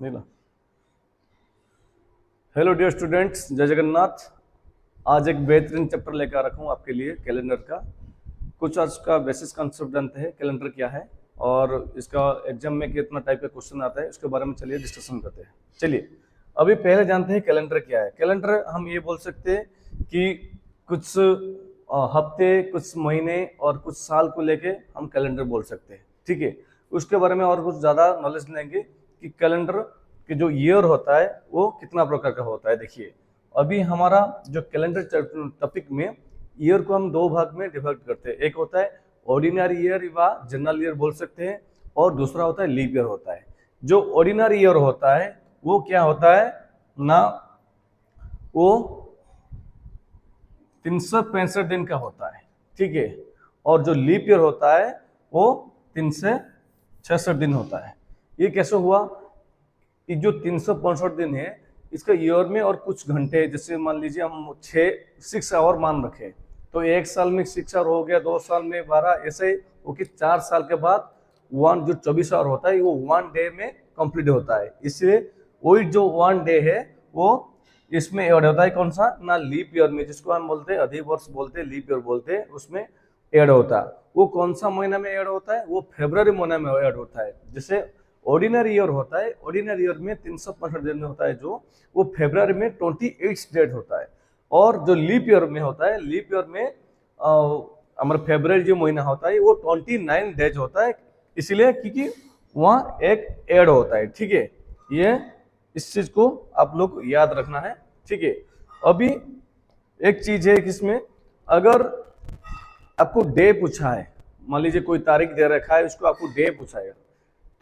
नीला। Hello dear students, जय जगन्नाथ। आज एक बेहतरीन चैप्टर लेकर रखा हूँ आपके लिए कैलेंडर का। कुछ आज का बेसिस कंसेप्ट जानते हैं कैलेंडर क्या है और इसका एग्जाम में कितना टाइप का क्वेश्चन आता है उसके बारे में चलिए डिस्कशन करते हैं। चलिए अभी पहले जानते हैं कैलेंडर क्या है। कैलेंडर हम ये बोल सकते हैं कि कुछ हफ्ते, कुछ महीने और कुछ साल को लेके हम कैलेंडर बोल सकते हैं। ठीक है, उसके बारे में और कुछ ज़्यादा नॉलेज लेंगे कि कैलेंडर कि जो ईयर होता है वो कितना प्रकार का होता है। देखिए अभी हमारा जो कैलेंडर टॉपिक में ईयर को हम दो भाग में डिवाइड करते हैं। एक होता है ऑर्डिनरी ईयर व जनरल ईयर बोल सकते हैं, और दूसरा होता है लीप ईयर होता है। जो ऑर्डिनरी ईयर होता है वो क्या होता है ना, वो 365 दिन का होता है। ठीक है, और जो लीप ईयर होता है वो 366 दिन होता है। ये कैसे हुआ कि जो 365 दिन है इसका ईयर में और कुछ घंटे, जैसे मान लीजिए हम 6 आवर मान रखे तो एक साल में 6 आवर हो गया, 2 साल में 12, ऐसे वो कि 4 साल के बाद वन जो 24 आवर होता है वो 1 डे में कंप्लीट होता है। इसलिए वही जो 1 डे है वो इसमें ऐड होता है। कौन सा ना, लीप ईयर में, जिसको हम बोलते हैं अधिक वर्ष बोलते हैं, लीप ईयर बोलते हैं, उसमें ऐड होता है। वो कौन सा महीना में ऐड होता है, वो फरवरी महीना में ऐड होता है। जैसे ऑर्डिनरी ईयर होता है, ऑर्डिनरी ईयर में 365 दिन होता है जो वो फरवरी में 28 डेट होता है। और जो लीप ईयर में होता है, लीप ईयर में हमारा फरवरी जो महीना होता है वो 29 डेज होता है, इसलिए क्योंकि वहाँ एक ऐड होता है। ठीक है, ये इस चीज को आप लोग याद रखना है। ठीक है, अभी एक चीज है कि इसमें अगर आपको डे पूछा है, मान लीजिए कोई तारीख दे रखा है, उसको आपको डे पूछा है,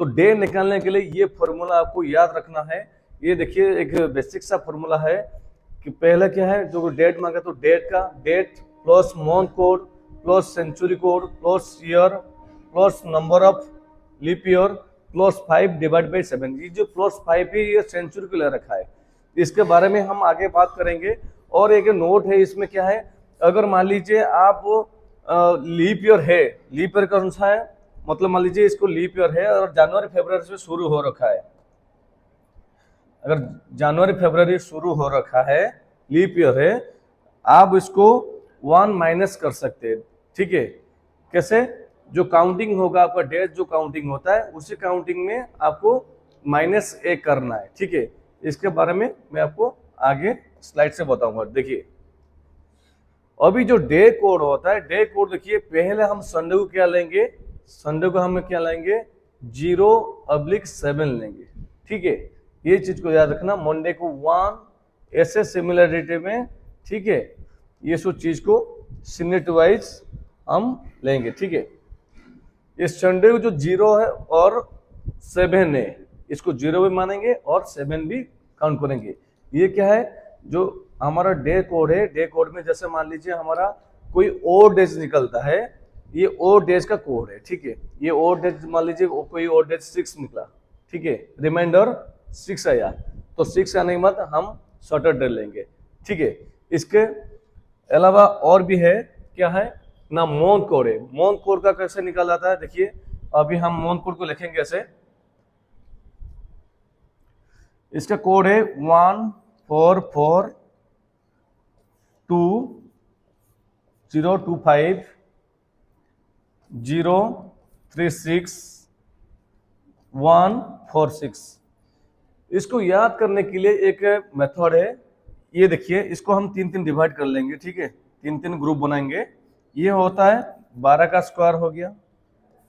तो डे निकालने के लिए ये फॉर्मूला आपको याद रखना है। ये देखिए एक बेसिक सा फॉर्मूला है कि पहला क्या है, जो डेट मांगा तो डेट का date plus month code plus century code plus year plus number of leap year plus 5 divide by 7। ये जो प्लस 5 है ये सेंचुरी को ले रखा है, इसके बारे में हम आगे बात करेंगे। और एक नोट है इसमें क्या है, अगर मान लीजिए आप लीप ईयर है, लीप ईयर कौन सा है, मतलब मान लीजिए इसको लीप ईयर है और जनवरी फरवरी से शुरू हो रखा है, अगर जनवरी फरवरी शुरू हो रखा है, लीप ईयर है, आप इसको 1 माइनस कर सकते हैं। ठीक है, कैसे, जो काउंटिंग होगा आपका डेज जो काउंटिंग होता है उसी काउंटिंग में आपको -1 करना है। ठीक है, इसके बारे में मैं आपको आगे स्लाइड से बताऊंगा। देखिए अभी जो डे कोड होता है, डे कोड देखिए पहले हम संडे को क्या लेंगे, संडे को हम क्या लेंगे 0/7 लेंगे। ठीक है, ये चीज को याद रखना। मंडे को 1, ऐसे सिमिलरिटी में। ठीक है, ये सब चीज को सीनियर वाइज हम लेंगे। ठीक है, इस संडे को जो 0 है और 7 है, इसको 0 भी मानेंगे और 7 भी काउंट करेंगे। ये क्या है, जो हमारा डे कोड है, डे कोड में जैसे मान लीजिए हमारा कोई और डेज निकलता है, ये और डेज का कोड है। ठीक है, ये और डेज मान लीजिए कोई और डेज 6 निकला, ठीक है, रिमाइंडर 6 आया, तो 6 आने के बाद हम सैटरडे लेंगे। ठीक है, इसके अलावा और भी है, क्या है ना, मंथ कोड है। मंथ कोड का कैसे निकाला जाता है, देखिए अभी हम मंथ कोड को लिखेंगे ऐसे, इसका कोड है 1442225036146। इसको याद करने के लिए एक मेथड है, ये देखिए इसको हम 3 डिवाइड कर लेंगे। ठीक है, 3 ग्रुप बनाएंगे। ये होता है 12 का स्क्वायर हो गया,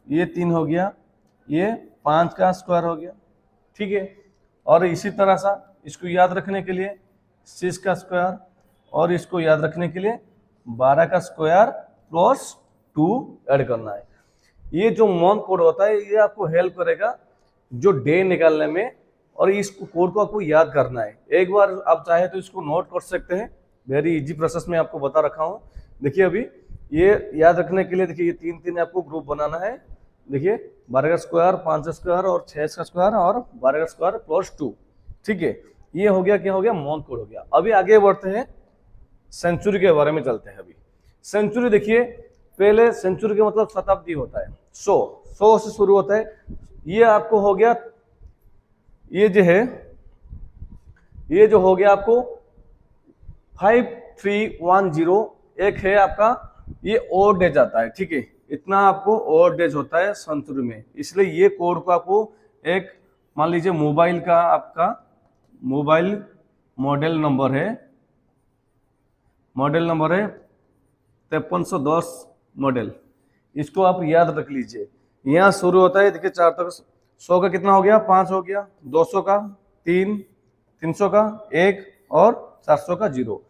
ये 3 हो गया, ये 5 का स्क्वायर हो गया। ठीक है, और इसी तरह सा इसको याद रखने के लिए 6 का स्क्वायर, और इसको याद रखने के लिए 12 का स्क्वायर प्लस 2 ऐड करना है। ये जो मंथ कोड होता है ये आपको हेल्प करेगा जो डे निकालने में, और इस कोड को आपको याद करना है। एक बार आप चाहे तो इसको नोट कर सकते हैं, वेरी इजी प्रोसेस में आपको बता रखा हूँ। देखिए अभी ये याद रखने के लिए देखिए ये 3 आपको ग्रुप बनाना है। देखिए 12 का स्क्वायर, 5 का स्क्वायर और 6 का स्क्वायर और 12 का स्क्वायर प्लस 2। ठीक है, ये हो गया, क्या हो गया, मंथ कोड हो गया। अभी आगे बढ़ते हैं, सेंचुरी के बारे में चलते हैं। अभी सेंचुरी देखिए, पहले सेंचुरी का मतलब शताब्दी होता है, 100 से शुरू होता है। ये आपको हो गया, ये जो है, ये जो हो गया आपको 5310, एक है आपका ये ओड डेज आता है, ठीक है, इतना आपको ओड डेज होता है सेंचुरी में, इसलिए ये कोड को आपको एक मान लीजिए मोबाइल का आपका मोबाइल मॉडल नंबर है 5310 मॉडल, इसको आप याद रख लीजिए। यहाँ शुरू होता है, देखिए 4 तक 100 का कितना हो गया, 5 हो गया, 200 का 3, 300 का 1 और 400 का 0।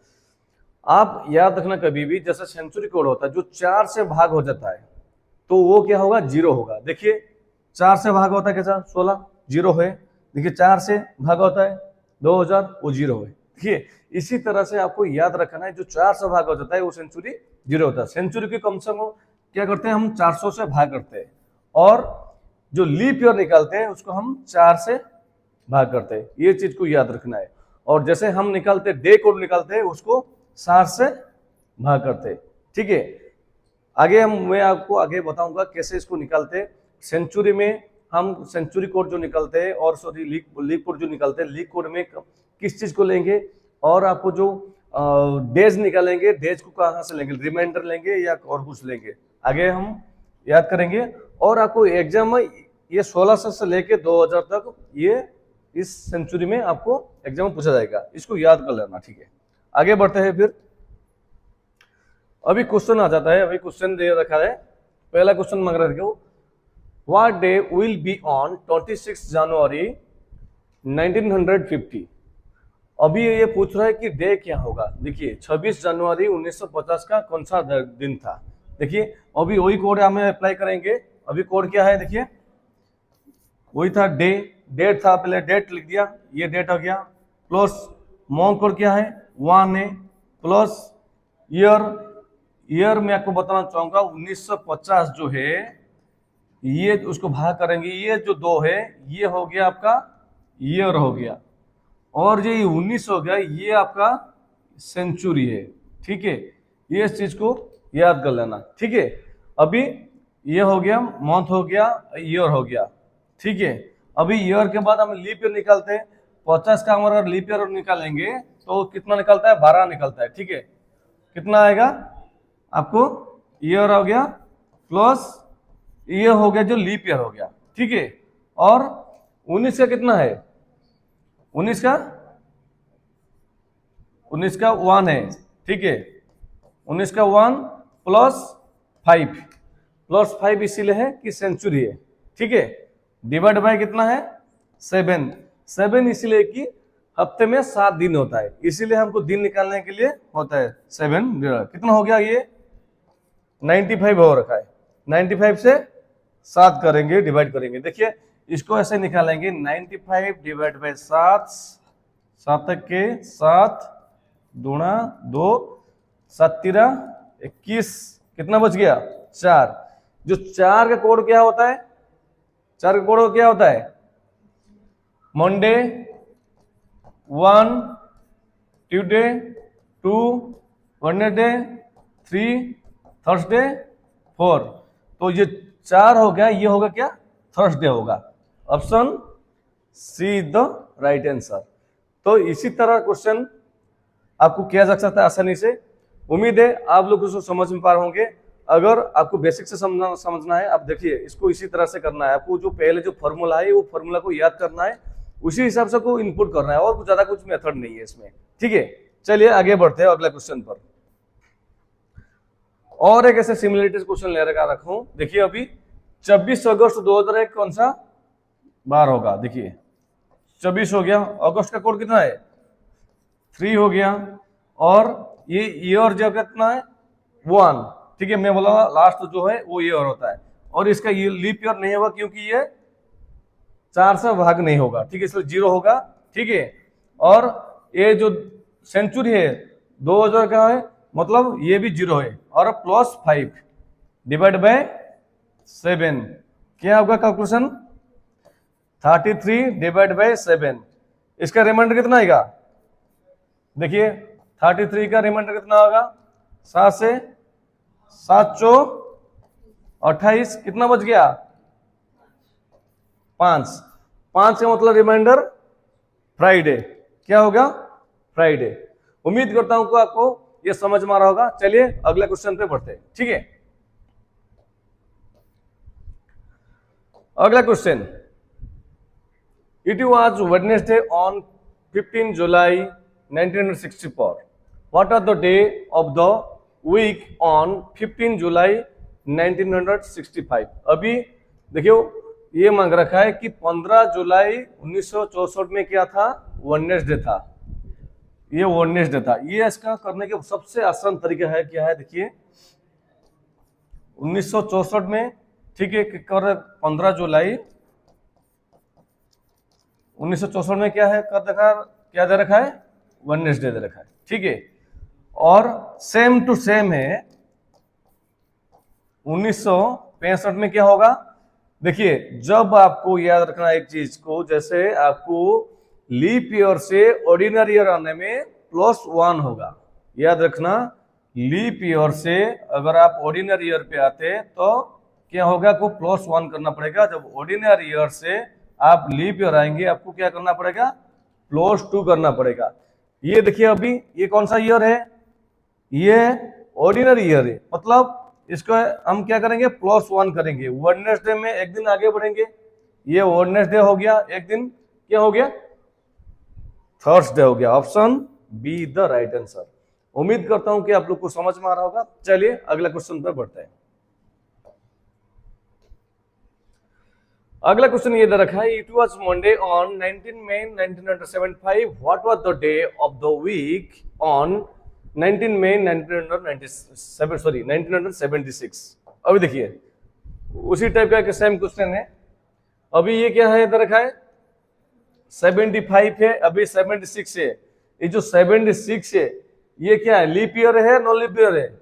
आप याद रखना कभी भी जैसे सेंचुरी कोड होता है जो 4 से भाग हो जाता है तो वो क्या होगा, 0 होगा। देखिए 4 से भाग होता है कैसा, 16, 0 है। देखिए 4 से भाग होता है 2000, वो 0 है। देखिए इसी तरह से आपको याद रखना है, जो 4 से भाग हो जाता है वो सेंचुरी 0 होता है। सेंचुरी की कम से कम क्या करते हैं हम, 400 से भाग करते हैं, और जो लीप ईयर निकालते हैं उसको हम 4 से भाग करते हैं, ये चीज को याद रखना है। और जैसे हम निकालते डे कोड निकालते हैं उसको 7 से भाग करते हैं, ठीक है। आगे मैं आपको आगे बताऊंगा कैसे इसको निकालते हैं। सेंचुरी में हम सेंचुरी कोड जो निकालते हैं और सॉरी लीप कोड जो निकालते हैं, लीप कोड में किस चीज को लेंगे, और आपको जो डेज निकालेंगे, डेज को कहाँ से लेंगे, रिमाइंडर लेंगे या और कुछ लेंगे, आगे हम याद करेंगे। और आपको एग्जाम में ये 1600 से लेके 2000 तक ये इस सेंचुरी में आपको एग्जाम में पूछा जाएगा, इसको याद कर लेना, ठीक है। आगे बढ़ते हैं फिर, अभी क्वेश्चन आ जाता है। अभी क्वेश्चन दे रखा है, पहला क्वेश्चन मांग रहे थे, what day will be on 26 जनवरी 1950। अभी ये पूछ रहा है कि डे क्या होगा। देखिए 26 जनवरी 1950 का कौन सा दिन था। देखिए अभी वही कोड हमें अप्लाई करेंगे। अभी कोड क्या है, देखिए वही था, डे, डेट था, पहले डेट लिख दिया, ये डेट हो गया, प्लस मंथ कोड क्या है 1 है, प्लस ईयर, ईयर में आपको बताना चाहूंगा 1950 जो है ये उसको भाग करेंगे, ये जो 2 है ये हो गया आपका ईयर हो गया, और ये 19 हो गया, ये आपका सेंचुरी है, ठीक है। ये इस चीज को याद कर लेना, ठीक है। अभी ये हो गया, मंथ हो गया, ईयर हो गया, ठीक है। अभी ईयर के बाद हम लीप ईयर निकालते हैं। 50 का हम अगर लीप ईयर निकालेंगे तो कितना निकलता है, 12 निकलता है, ठीक है। कितना आएगा आपको, ईयर हो गया प्लस ये हो गया जो लीप ईयर हो गया, ठीक है। और 19 का कितना है, 19 का 1 है, ठीक है। 19 का 1 प्लस 5 इसीलिए है कि सेंचुरी है, ठीक है। डिवाइड बाय कितना है 7 इसीलिए कि हफ्ते में 7 दिन होता है, इसीलिए हमको दिन निकालने के लिए होता है 7। कितना हो गया, ये 95 हो रखा है, 95 से 7 करेंगे, डिवाइड करेंगे। देखिए इसको ऐसे निकालेंगे, 95 डिवाइड बाय 7, 7 के 7 दूना 2, 7 तिरा 21, कितना बच गया 4। जो 4 का कोड क्या होता है, 4 का कोड क्या होता है, मंडे 1, ट्यूसडे 2, वेडनेसडे 3, थर्सडे 4। तो ये 4 हो गया, ये होगा क्या, थर्सडे होगा। Option see the right answer. तो इसी तरह क्वेश्चन आपको किया जा सकता है आसानी से। उम्मीद है आप लोग उसको समझ में पा रहे होंगे। अगर आपको बेसिक से समझना है, आप देखिए इसको इसी तरह से करना है। आपको जो पहले जो फॉर्मूला है वो फॉर्मूला को याद करना है, उसी हिसाब से को इनपुट करना है, और कुछ ज्यादा कुछ मेथड नहीं है इसमें, ठीक है। चलिए आगे बढ़ते हैं अगले क्वेश्चन पर। और एक ऐसे सिमिलरिटीज क्वेश्चन ले रखा हूं। देखिए अभी 26 अगस्त 2001 कौन सा बार होगा। देखिए 24 हो गया, अगस्त का कोड कितना है 3 हो गया, और ये ईयर जो कितना है 1, ठीक है। मैं बोला लास्ट जो है वो ईयर होता है, और इसका ये लीप ईयर नहीं होगा क्योंकि ये 4 से भाग नहीं होगा, ठीक है, इसलिए 0 होगा, ठीक है। और ये जो सेंचुरी है 2000 का है, मतलब ये भी 0 है, और प्लस 5 डिवाइड बाय 7, क्या होगा कैलकुलेशन 33 डिवाइड बाय 7। इसका रिमाइंडर कितना आएगा, देखिए 33 का रिमाइंडर कितना होगा, 7 से 7 28, कितना बच गया 5, 5 का मतलब रिमाइंडर फ्राइडे, क्या होगा? फ्राइडे। उम्मीद करता हूं कि आपको ये समझ में आ रहा होगा। चलिए अगले क्वेश्चन पे बढ़ते हैं, ठीक है। अगला question, it was Wednesday on 15 July 1964। What are the day of the week on 15 July 1965? अभी देखियो ये मांग रखा है कि 15 जुलाई 1964 में क्या था? वेडनेसडे था। ये वेडनेसडे था। ये इसका करने के सबसे आसान तरीका है, क्या है देखिए, 1964 में, ठीक है, कर 15 जुलाई 1964 में क्या है कर देखा, क्या दे रखा है? वेडनेसडे दे रखा है, ठीक है। और सेम टू सेम है 1965 में क्या होगा? देखिए, जब आपको याद रखना एक चीज को, जैसे आपको लीप ईयर से ऑर्डिनरी ईयर आने में +1 होगा। याद रखना, लीप ईयर से अगर आप ऑर्डिनरी ईयर पे आते तो क्या होगा? आपको +1 करना पड़ेगा। जब ऑर्डिनरी ईयर से आप लीप ईयर आएंगे, आपको क्या करना पड़ेगा? +2 करना पड़ेगा। ये देखिए, अभी ये कौन सा ईयर है? ये ऑर्डिनरी ईयर है, मतलब इसको हम क्या करेंगे? +1 करेंगे। वेडनेसडे में एक दिन आगे बढ़ेंगे। ये वेडनेसडे हो गया, एक दिन क्या हो गया? थर्सडे हो गया। Option be the right answer. उम्मीद करता हूं कि आप लोग को समझ में आ रहा होगा। चलिए अगले क्वेश्चन पर बढ़ते हैं। अगला क्वेश्चन ये दे रखा है, it was Monday on 19 May 1975। What was the day of the week on 19 May 1976? अभी देखिए उसी टाइप का सेम क्वेश्चन है। अभी ये क्या है इधर रखा है? 75 है, अभी 76 है। ये जो 76 है ये क्या है? लीप ईयर है, नॉन लीप ईयर है?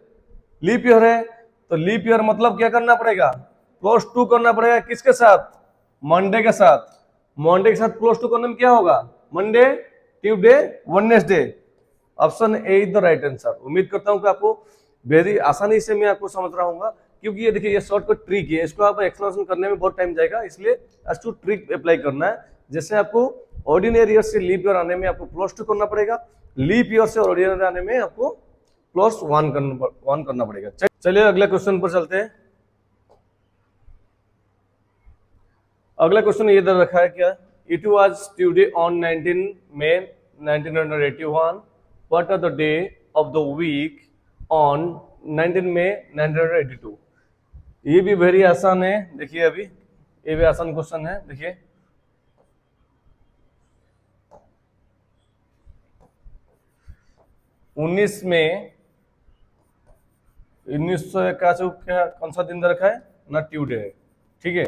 लीप ईयर है, तो लीप ईयर मतलब क्या करना पड़ेगा? +2 करना पड़ेगा। किसके साथ? मंडे के साथ। मंडे के साथ +2 करने में क्या होगा? Monday, Tuesday, Wednesday. Option A is the right answer. उम्मीद करता हूं कि आपको वेरी आसानी से मैं आपको समझ रहा हूँ, क्योंकि ये देखिए ये शॉर्टकट ट्रिक है, इसको आप एक्सप्लेनेशन करने में बहुत टाइम जाएगा, इसलिए टू ट्रिक अप्लाई करना है। जैसे आपको ऑर्डिनरी ईयर से लीप ईयर आने में आपको +2 करना पड़ेगा, लीप ईयर से ऑर्डिनरी आने में आपको +1 करना पड़ेगा। चलिए अगले क्वेश्चन पर चलते हैं। अगला क्वेश्चन ये दे रखा है, क्या? It was Tuesday on 19 May 1981। What are the day of the week on 19 May 1982? ये भी वेरी आसान है। देखिए अभी ये भी आसान क्वेश्चन है। देखिए 19 में 1981 क्या कौन सा दिन दे रखा है? ना ट्यूसडे है, ठीक है।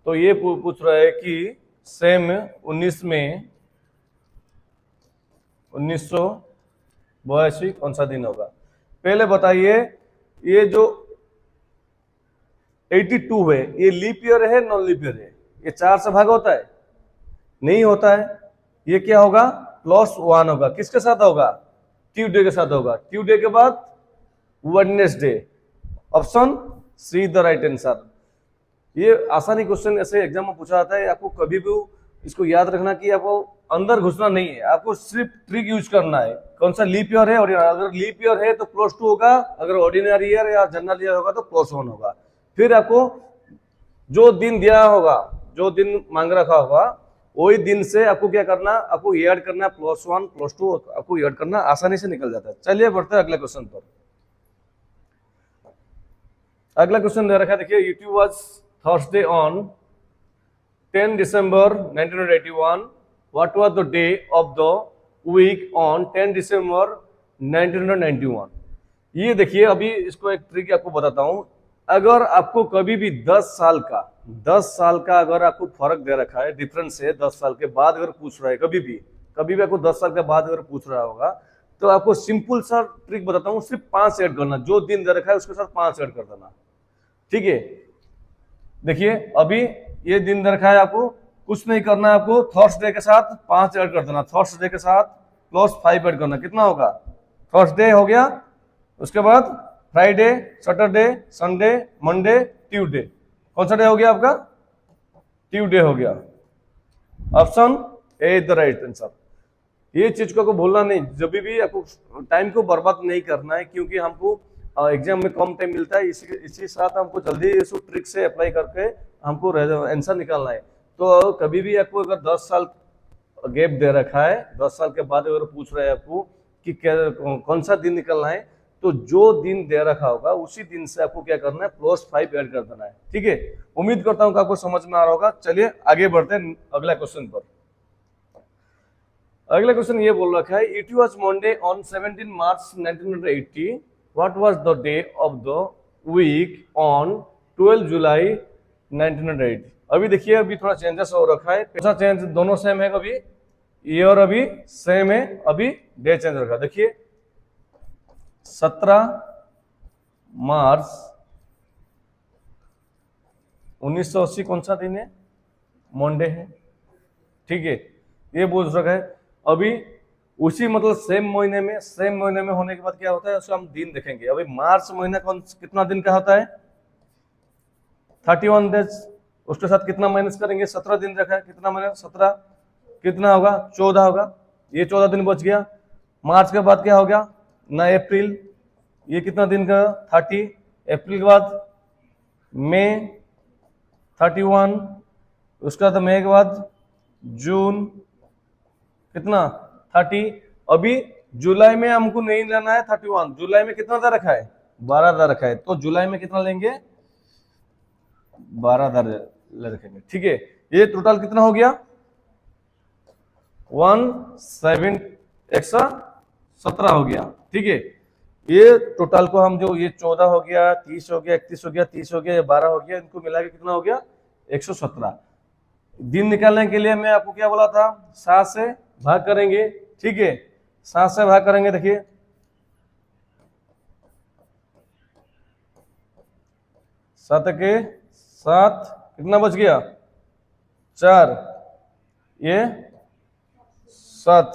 तो ये पूछ रहा है कि सेम 19 में 1982 कौन सा दिन होगा? पहले बताइए, ये जो 82 है ये लीप ईयर है, नॉन लीप ईयर है? ये 4 से भाग होता है? नहीं होता है। ये क्या होगा? +1 होगा। किसके साथ होगा? ट्यूसडे के साथ होगा। ट्यूसडे के बाद Wednesday. Option see the right answer. ये आसानी क्वेश्चन ऐसे एग्जाम में पूछा जाता है, आपको कभी भी इसको याद रखना कि आपको अंदर घुसना नहीं है, आपको सिर्फ ट्रिक यूज करना है। कौन सा लीप ईयर है? अगर लीप ईयर है तो +2 होगा, अगर ऑर्डिनरी ईयर या जनरल ईयर होगा तो +1 होगा। फिर आपको जो दिन दिया होगा, जो दिन मांग रखा होगा, वही दिन से आपको क्या करना? आपको ऐड करना, +1 +2 आपको ऐड करना, आसानी से निकल जाता है। चलिए बढ़ते हैं अगले क्वेश्चन पर। अगला क्वेश्चन दे रखा है, देखिए, it was Thursday on 10 December 1981. What was the day of the week on 10 December 1991? ये देखिए अभी इसको एक ट्रिक आपको बताता हूं। अगर आपको कभी भी 10 साल का अगर आपको फर्क दे रखा है, डिफरेंस है, 10 साल के बाद अगर पूछ रहा है, कभी भी आपको 10 साल के बाद अगर पूछ रहा होगा, तो आपको सिंपल सा ट्रिक बताता हूं, सिर्फ 5 ऐड करना। जो दिन दे रखा है उसके साथ 5 ऐड कर देना, ठीक है। देखिए अभी ये दिन दे रखा है, आपको कुछ नहीं करना है, आपको थर्सडे के साथ 5 ऐड कर देना, थर्सडे के साथ +5 ऐड करना। कितना होगा? थर्सडे हो गया, उसके बाद Friday, Saturday, Sunday, Monday, Tuesday. कौन सा डे हो गया आपका? ट्यूसडे हो गया। Option A is the right answer. ये चीज को भूलना नहीं, जब भी आपको टाइम को बर्बाद नहीं करना है, क्योंकि हमको एग्जाम में कम टाइम मिलता है, इसी साथ हमको जल्दी इस ट्रिक से अप्लाई करके हमको आंसर निकालना है। तो कभी भी आपको अगर 10 साल गैप दे रखा है, 10 साल के बाद अगर पूछ रहे हैं आपको कि कौन सा दिन निकलना है, तो जो दिन दे रखा होगा उसी दिन से आपको क्या करना है, +5 ऐड कर देना है। ठीक है, उम्मीद करता हूं कि आपको समझ में आ रहा होगा। चलिए आगे बढ़ते हैं अगला क्वेश्चन पर। अगला क्वेश्चन ये बोल रखा है, it was Monday on 17 March 1980, what was the day of the week on 12 July 1980। अभी देखिए, अभी थोड़ा चेंजेस हो रखा है। कैसा चेंज, दोनों सेम है, अभी ईयर अभी सेम है, अभी डे चेंज रखा। देखिए 17 मार्च 1980 कौन सा दिन है, मंडे है। ठीक है, ये बोल रखा है। अभी उसी मतलब सेम महीने में होने के बाद क्या होता है, उसको हम दिन देखेंगे। अभी मार्च महीना कितना दिन का होता है, 31 डेज। उसके साथ कितना माइनस करेंगे, 17 दिन रखा है, कितना माइनस 17 कितना होगा, 14 होगा। ये 14 दिन बच गया। मार्च के बाद क्या हो गया ना, अप्रैल, ये कितना दिन का, 30। अप्रैल के बाद मई 31, उसका बाद मई के बाद जून कितना 30। अभी जुलाई में हमको नहीं लेना है 31, जुलाई में कितना दर रखा है, 12 दर रखा है, तो जुलाई में कितना लेंगे, 12 दर रखेंगे। ठीक है, ये टोटल कितना हो गया, 117 हो गया। ठीक है, ये टोटल को हम जो ये 14 हो गया, 30 हो गया, 31 हो गया, 30 हो गया, 12 हो गया, इनको मिला के कितना हो गया, 117। दिन निकालने के लिए मैं आपको क्या बोला था, 7 से भाग करेंगे। ठीक है, 7 से भाग करेंगे। देखिए 7 के 7 कितना बच गया, 4, ये 7,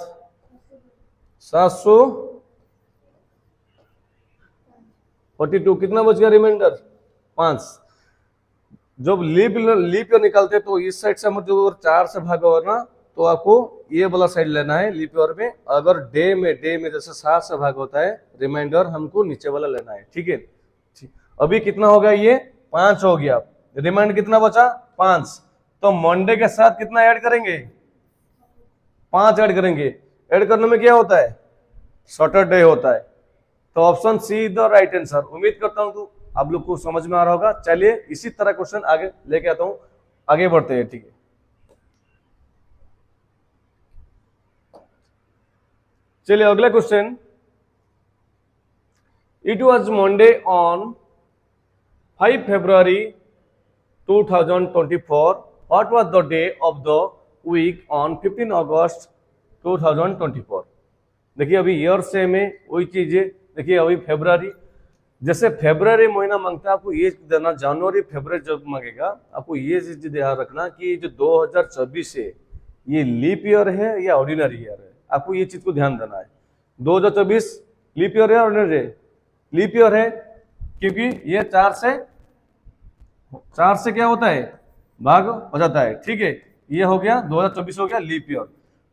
742 कितना बच गया, रिमाइंडर 5। जब लीप ईयर निकालते तो इस साइड से मतलब 4 से भागा होगा ना, तो आपको ये वाला साइड लेना है लीप ईयर में। अगर डे में जैसे 7 से भाग होता है, रिमाइंडर हमको नीचे वाला लेना है। ठीक है, अभी कितना हो गया, ये 5 हो गया, रिमाइंडर कितना बचा, 5। तो मंडे के साथ कितना ऐड करेंगे, 5 ऐड करेंगे। ऐड करने में क्या होता है, सैटरडे होता है। तो option see the right answer. उम्मीद करता हूं तो आप लोग को समझ में आ रहा होगा। चलिए इसी तरह क्वेश्चन आगे लेके आता हूं, आगे बढ़ते हैं। ठीक है, चलिए अगला question, it was Monday on 5 February 2024, what was the day of the week on 15 August 2024। देखिए अभी ईयर सेम है, वही चीज है। देखिए अभी फेब्रुआरी, जैसे फेब्रुआरी महीना मांगता है, आपको ये देना, जनवरी फरवरी जब मांगेगा आपको ये चीज ध्यान रखना कि जो 2024 है ये लीप ईयर है या ऑर्डिनरी ईयर है, आपको ये चीज को ध्यान देना है। 2024 लीप ईयर है, ऑर्डिनरी है, लीप ईयर है, क्योंकि ये 4 से क्या होता है, भाग हो जाता है। ठीक है, ये हो गया 2024 हो गया लीप ईयर।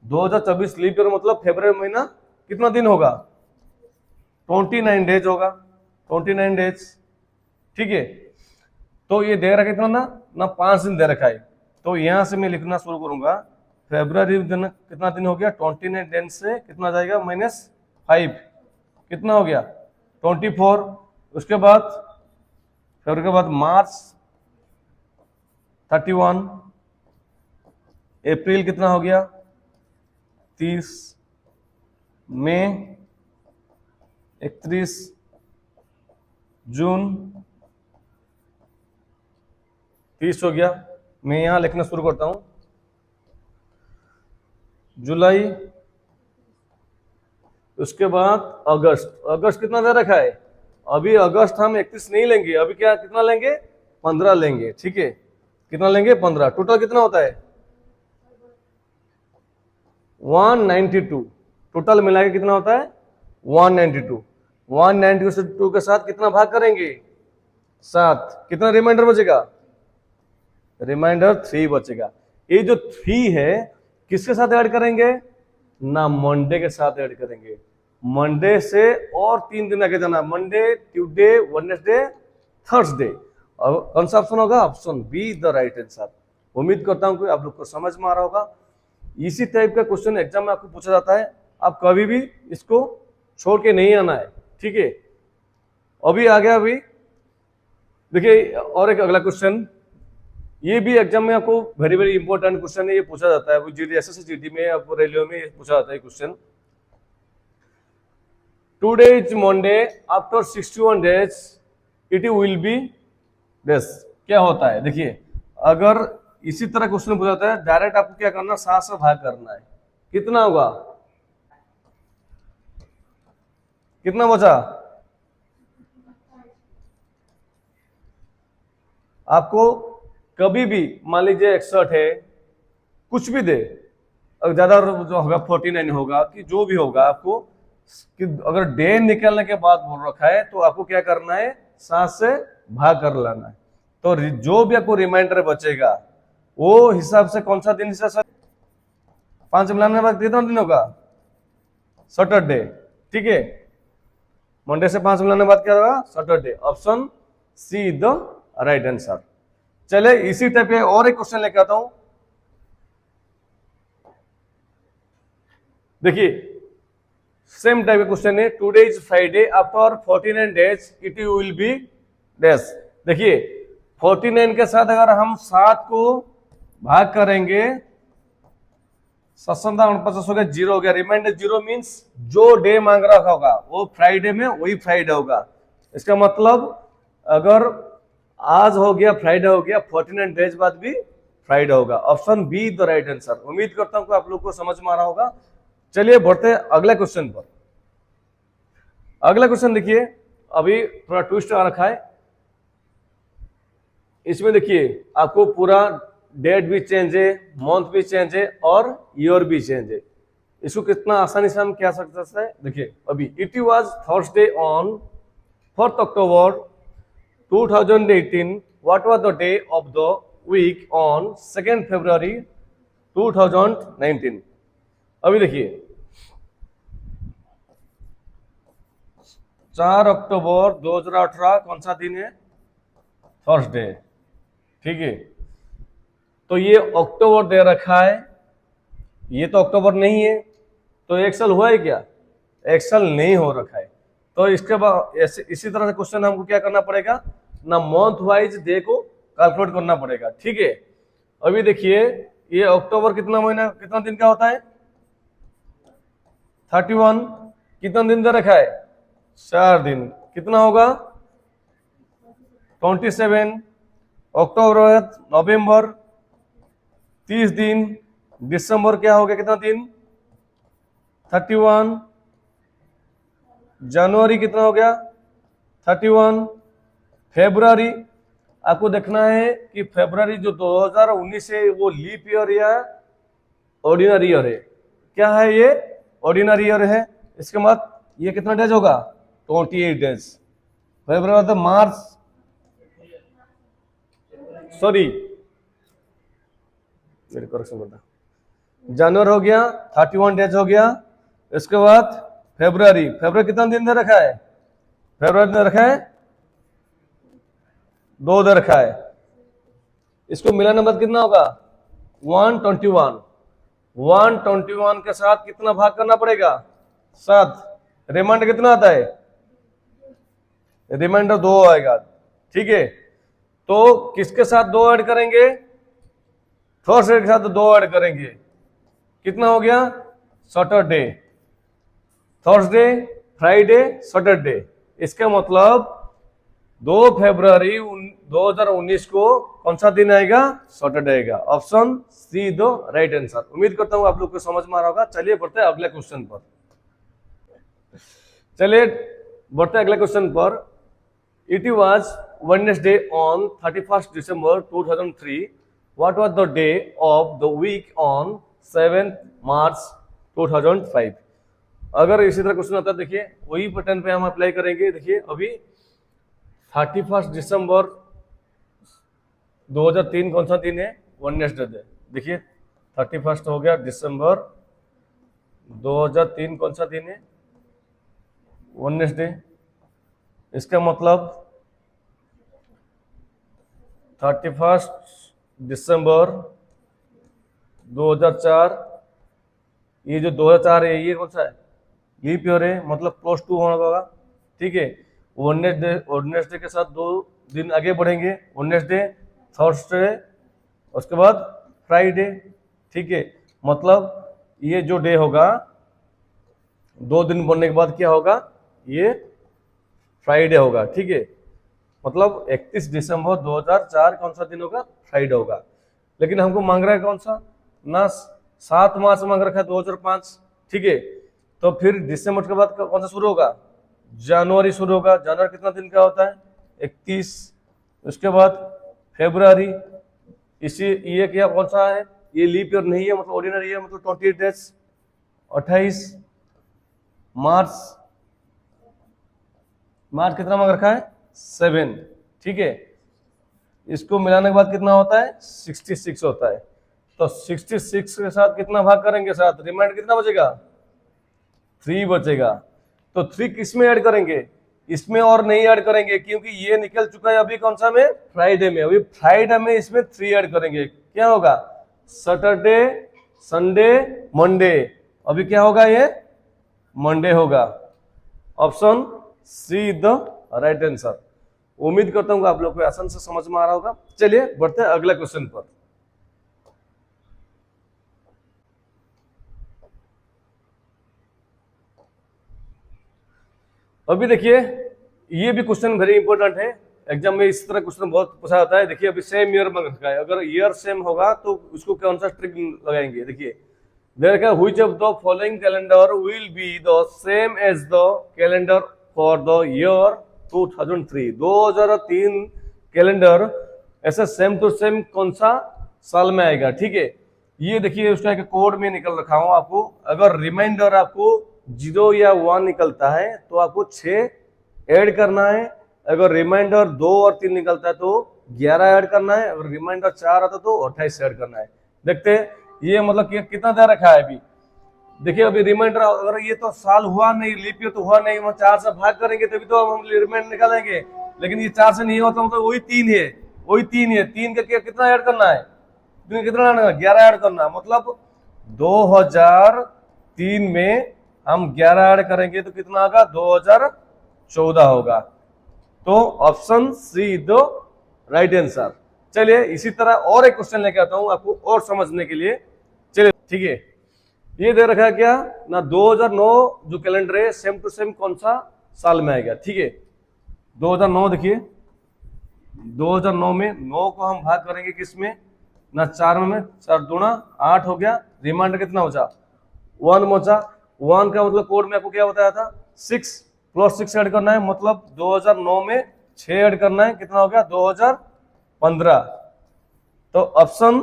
2024 लीप ईयर मतलब फरवरी महीना कितना दिन होगा, 29 डेज होगा, 29 डेज। ठीक है, तो ये दे रखा है कितना ना 5 दिन दे रखा है। तो यहां से मैं लिखना शुरू करूंगा, फरवरी दिन कितना दिन हो गया, 29 दिन से कितना जाएगा, -5 कितना हो गया, 24। उसके बाद फरवरी के बाद मार्च 31, अप्रैल कितना हो गया 30, मई 31, जून 30 हो गया। मैं यहां लिखना शुरू करता हूं, जुलाई, उसके बाद अगस्त। अगस्त कितना दे रखा है, अभी अगस्त हम 31 नहीं लेंगे, अभी क्या कितना लेंगे, 15 लेंगे। ठीक है, कितना लेंगे, 15। टोटल कितना होता है, 192। टोटल मिला के कितना होता है, 192। 192 के साथ कितना भाग करेंगे, 7, कितना रिमाइंडर बचेगा, रिमाइंडर 3 बचेगा। ये जो 3 है किसके साथ ऐड करेंगे ना, मंडे के साथ ऐड करेंगे। मंडे से और 3 दिन आगे जाना, मंडे, ट्यूसडे, वेडनेसडे, थर्सडे। और कौन सा ऑप्शन होगा, option be the right answer. उम्मीद करता हूं कि आप लोग को समझ में आ रहा होगा। इसी टाइप का क्वेश्चन एग्जाम में आपको पूछा जाता है, आप कभी भी इसको छोड़ के नहीं आना है, ठीक है। अभी आ गया, अभी देखिए और एक अगला क्वेश्चन, ये भी एग्जाम में आपको वेरी वेरी इंपॉर्टेंट क्वेश्चन है, ये पूछा जाता है जीडी, एसएससी जीडी में, आपको रेलवे में पूछा जाता है question. Today is Monday, after 61 days it will be this. क्या होता है, देखिए अगर इसी तरह क्वेश्चन पूछा जाता है, डायरेक्ट आपको क्या करना, 7 से भाग करना है। कितना होगा, कितना बचा, आपको कभी भी मान लीजिए 61 है, कुछ भी दे, अगर ज्यादा जो होगा 49 होगा कि जो भी होगा, आपको कि अगर डे निकलने के बाद बोल रखा है तो आपको क्या करना है, 7 से भाग कर लाना है। तो जो भी आपको रिमाइंडर बचेगा वो हिसाब से कौन सा दिन से 5 मिलाने के बाद कितना दिन होगा, सैटरडे, ठीक है। मंडे से 5 मिलाने के बाद क्या होगा, Saturday. Option see the right answer. चले इसी टाइप के और एक क्वेश्चन लेके आता हूं, देखिए सेम टाइप का क्वेश्चन है। Today is Friday, after 49 days it will be days. देखिए 49 के साथ अगर हम 7 को भाग करेंगे, 7 हो गया, 0 हो गया, रिमाइंडर 0 मीन्स जो डे मांग रहा होगा वो फ्राइडे में वही फ्राइडे होगा। इसका मतलब अगर आज हो गया, फ्राइडे हो गया, 49 डेज बाद भी फ्राइडे होगा। Option be the right answer. उम्मीद करता हूं कि आप लोग को समझ में आ रहा होगा। चलिए बढ़ते हैं अगले क्वेश्चन पर। अगला क्वेश्चन देखिए, अभी थोड़ा ट्विस्ट आ रखा है इसमें। देखिए आपको पूरा डेट भी चेंज है, मंथ भी चेंज है और ईयर भी चेंज है। इसको कितना आसानी से हम क्या सकते हैं, देखिए अभी it was Thursday on 4th October 2018, what was the day of the week on 2nd February 2019। अभी देखिए 4 अक्टूबर 2018 कौन सा दिन है, थर्सडे, ठीक है। तो ये अक्टूबर दे रखा है, ये तो अक्टूबर नहीं है, तो एक्सेल हुआ है क्या, एक्सेल नहीं हो रखा है। तो इसके बाद इसी तरह से क्वेश्चन हमको क्या करना पड़ेगा ना, मंथ वाइज डे को कैलकुलेट करना पड़ेगा, ठीक है। अभी देखिए ये अक्टूबर कितना महीना, कितना दिन का होता है, 31। कितना दिन दे रखा है, 4 दिन, कितना होगा 27। अक्टूबर, नवंबर 30 दिन, दिसंबर क्या हो गया, कितना दिन 31, जनवरी कितना हो गया 31, फेब्रुआरी आपको देखना है कि फेब्रुआरी जो 2019 है वो लीप ईयर या ऑर्डिनरी ईयर है। क्या है ये, ऑर्डिनरी ईयर है। इसके बाद ये कितना डेज होगा, 28 डेज। फेब्रुआरी तो मार्च, सॉरी मेरे करेक्शन करता, जनवरी हो गया 31 डेज हो गया। इसके बाद फेब्रुआरी, फेब्रुआरी कितना दिन दे रखा है, फेब्रुआरी दे रखा है 2 दे रखा है। इसको मिलाने बाद कितना होगा 121। 121 के साथ कितना भाग करना पड़ेगा, 7। रिमाइंडर कितना आता है, रिमाइंडर 2 आएगा, ठीक है। तो किसके साथ 2 ऐड करेंगे, थर्सडे के साथ 2 ऐड करेंगे, कितना हो गया सैटरडे, थर्सडे, फ्राइडे, सैटरडे। इसका मतलब 2 फरवरी 2019 को कौन सा दिन आएगा, सैटरडे आएगा। ऑप्शन सी दो राइट आंसर। उम्मीद करता हूं आप लोग को समझ में आ रहा होगा। चलिए बढ़ते हैं अगले क्वेश्चन पर। चलिए बढ़ते हैं अगले क्वेश्चन पर। It was Wednesday on 31st December 2003। What was the day of the week on 7th March 2005। अगर इसी तरह क्वेश्चन आता है, देखिए वही पैटर्न पे हम अप्लाई करेंगे। देखिए अभी 31st December 2003 कौन सा दिन है? Wednesday day. देखिए 31 हो गया दिसंबर 2003 कौन सा दिन है? वेडनेसडे। इसका मतलब 31 दिसंबर 2004, ये जो 2004 है ये कौन सा है? लीप ईयर है, मतलब +2 होगा। ठीक है, वेडनेसडे के साथ 2 दिन आगे बढ़ेंगे, वेडनेसडे, थर्सडे, उसके बाद फ्राइडे। ठीक है, मतलब ये जो डे होगा 2 दिन बढ़ने के बाद क्या होगा? ये फ्राइडे होगा। ठीक है, मतलब 31 दिसंबर 2004 कौन सा दिन होगा? फ्राइडे होगा। लेकिन हमको मांग रहा है कौन सा? ना 7 मार्च मांग रखा है 2005। ठीक है, तो फिर दिसंबर के बाद कौन सा शुरू होगा? जनवरी शुरू होगा। जनवरी कितना दिन का होता है? 31। उसके बाद फरवरी, इसी ये क्या कौन सा है? ये लीप ईयर नहीं है, मतलब ऑर्डिनरी है, मतलब 28 डेज। 28 मार्च, मार्च कितना मांग रखा है? 7। ठीक है, इसको मिलाने के बाद कितना होता है? 66 होता है। तो 66 के साथ कितना भाग करेंगे? साथ रिमाइंडर कितना बचेगा? 3 बचेगा। तो 3 किस में ऐड करेंगे? इसमें और नहीं ऐड करेंगे, क्योंकि ये निकल चुका है अभी कौन सा में? फ्राइडे में। अभी फ्राइडे में इसमें 3 ऐड करेंगे। क्या होगा? Saturday, Sunday, Monday. अभी क्या होगा? ये मंडे होगा। Option see the right answer. उम्मीद करता हूँ आप लोग को आसान से समझ में आ रहा होगा। चलिए बढ़ते हैं अगले क्वेश्चन पर। अभी देखिए, ये भी क्वेश्चन वेरी इंपॉर्टेंट है। एग्जाम में इस तरह क्वेश्चन बहुत पूछा जाता है। देखिए, अभी सेम ईयर मांग रखा है, अगर ईयर सेम होगा तो उसको कौन सा ट्रिक लगाएंगे? देखिए, which of the following calendar will be the same as the calendar for the year 2003। 2003 calendar ऐसा सेम टू सेम कौन सा साल में आएगा? ठीक है, ये देखिए उसका एक कोड में निकल रखा हूं आपको। अगर रिमाइंडर आपको 0 या 1 निकलता है तो आपको 6 ऐड करना है। अगर रिमाइंडर 2 और 3 निकलता है तो 11 ऐड करना है। अगर रिमाइंडर 4 आता है तो 28 ऐड करना है। देखते हैं ये मतलब कितना दे रखा है अभी। देखिए, अभी रिमाइंडर, अगर ये तो साल हुआ नहीं, लीप ईयर तो हुआ नहीं, हम 4 से भाग करेंगे तभी तो हम रिमाइंडर निकालेंगे। लेकिन ये 4 से नहीं होता, मतलब वही 3 है, वही 3 है। 3 का कितना ऐड करना है? कितना ऐड करना? 11 ऐड करना। मतलब 2003 में हम 11 ऐड करेंगे तो कितना होगा? 2014 होगा। तो ऑप्शन सी दो राइट आंसर। चलिए इसी तरह और एक क्वेश्चन लेके आता हूं आपको और समझने के लिए। चलिए, ठीक है, ये दे रखा है क्या ना? 2009 जो कैलेंडर है सेम टू सेम कौन सा साल में आएगा? ठीक है, 2009 देखिए, 2009 में 9 को हम भाग करेंगे किसमें ना? 4 में। 4 दूना 8 हो गया। रिमाइंडर कितना बचा? 1 बचा। 1 का मतलब कोड में आपको क्या बताया था? 6 + 6 ऐड करना है, मतलब 2009 में 6 ऐड करना है। कितना हो गया? 2015। तो option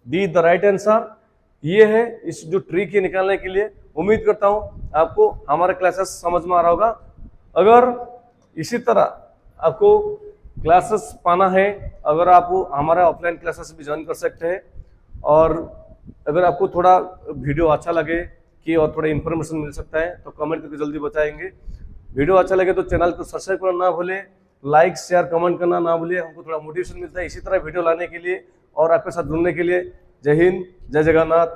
D the right answer. ये है इस जो ट्रिक है निकालने के लिए। उम्मीद करता हूं आपको हमारा क्लासेस समझ में आ रहा होगा। अगर इसी तरह आपको क्लासेस पाना है, अगर आप हमारा ऑफलाइन क्लासेस भी ज्वाइन कर सकते हैं। और अगर आपको थोड़ा वीडियो अच्छा लगे कि और थोड़ा इन्फॉर्मेशन मिल सकता है तो कमेंट करके जल्दी बताएंगे। वीडियो अच्छा लगे तो चैनल को सब्सक्राइब करना ना भूलें, लाइक शेयर कमेंट करना ना भूलें। हमको थोड़ा मोटिवेशन मिलता है इसी तरह वीडियो लाने के लिए और आपके साथ जुड़ने के लिए। जय हिंद, जय जगन्नाथ।